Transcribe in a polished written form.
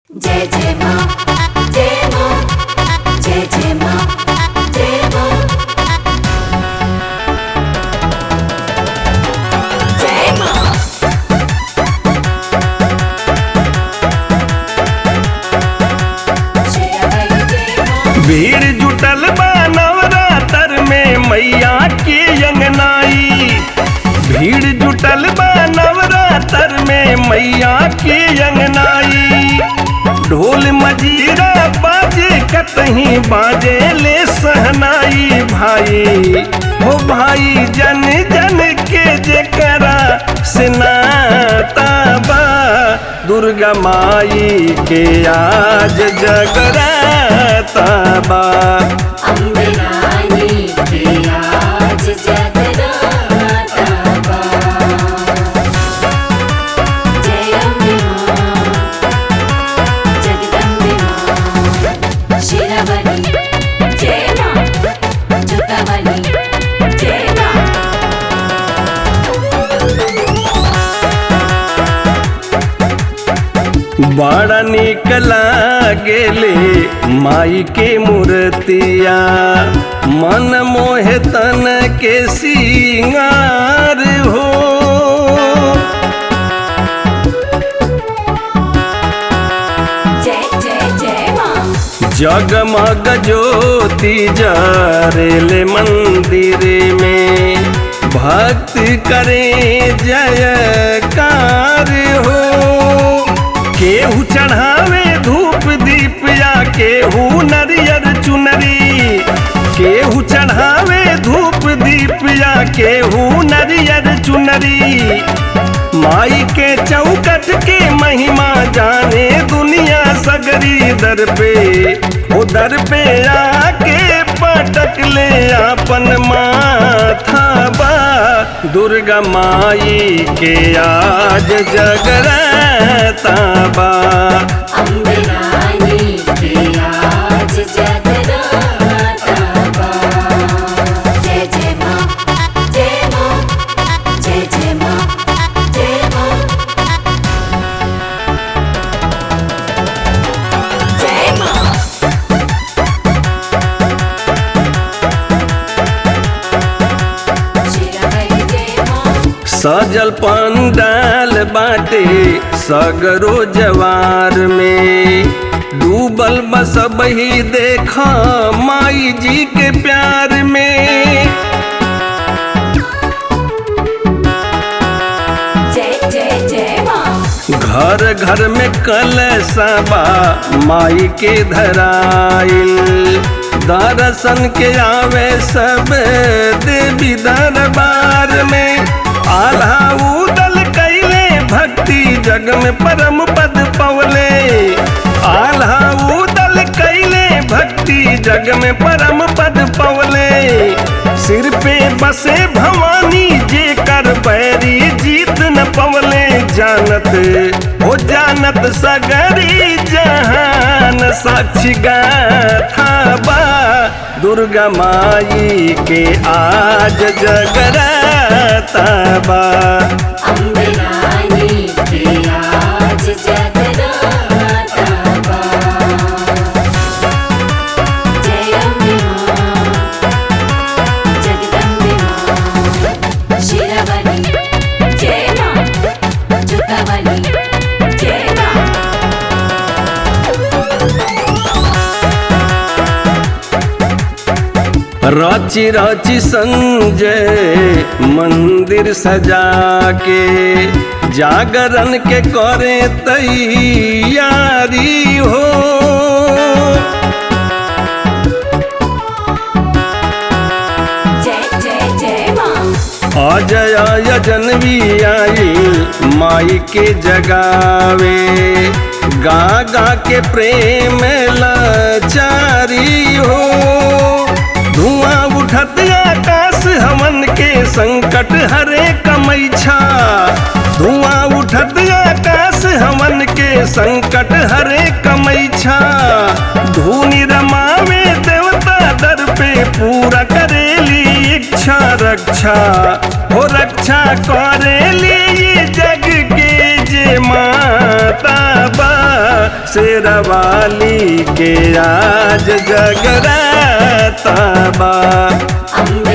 जय जय माँ, जय माँ, जय जय माँ, जय माँ, जय माँ। भीड़ जुटल बा नवरात्र में मैया के अंगनाई। भीड़ जुटल बा नवरात्र में मैया के अंगनाई। ढोल मजीरा बाजे कतहीं बाजे ले सहनाई। भाई हो भाई जन जन के जेकरा सिनाता बा दुर्गा माई के आज जगराता बा। अम्बे रानी के आज जगराता बा। जय अम्बे माँ, जगदम्बे माँ, शेरावाली जय माँ, जोतावाली जय माँ। बड़ा निक लागेले माई के मूर्तिया। मन मोहे तन के सिंगार हो। जय जय जय माँ। जगमग ज्योति जरेले मंदिर में। भक्त करे जयकार हो। केहू चढ़ावे धूप दीप या केहू नरियर चुनरी। केहू चढ़ावे धूप दीप या केहू नरियर चुनरी। माई के चौकट के महिमा जाने दुनिया सगरी। दर पे ओ दर पे आके पटक ले अपन माथा बा दुर्गा माई के आज जगराता बा। अम्बे रानी के आज जगराता बा। जय जय माँ, जय माँ, जय जय माँ, जय माँ, जय माँ। शेरावाली जय माँ। सजल पंडाल बाटे सगरो जवार में। डूबल बस बही देखा माई जी के प्यार में। जय जय जय माँ। घर घर में कलशा बा माई के धराइल। दर्शन के आवे सब देवी दरबार में। आल्हा उदल कैले भक्ति जग में परम पद पवले। आल्हा उदल कैले भक्ति जग में परम पद पवले। सिर पे बसे भवानी जे कर पैरी जीत न पवले। जानत हो जानत सगरी जहान साक्षी गाथा बा दुर्गा माई के आज जगराता बा। अम्बे रानी के आज जगराता बा। जय अम्बे माँ, जगदम्बे माँ, शेरावाली जय माँ, जोतावाली जय माँ। रची रची संजय मंदिर सजा के। जागरण के करे तैयारी हो। जय जय जय माँ। अजय यजनवी आई माई के जगावे। गा गा के प्रेम लाचारी हो। धुआं उठत आकाश हवन के संकट हरे कमैछा। धुआं उठत आकाश हवन के संकट हरे कमैछा। धूनि रमावे देवता दर पे पूरा करेली इच्छा। रक्षा हो रक्षा करेली जग के जे माता बा शेरवाली के आज जगराता बा। अम्बे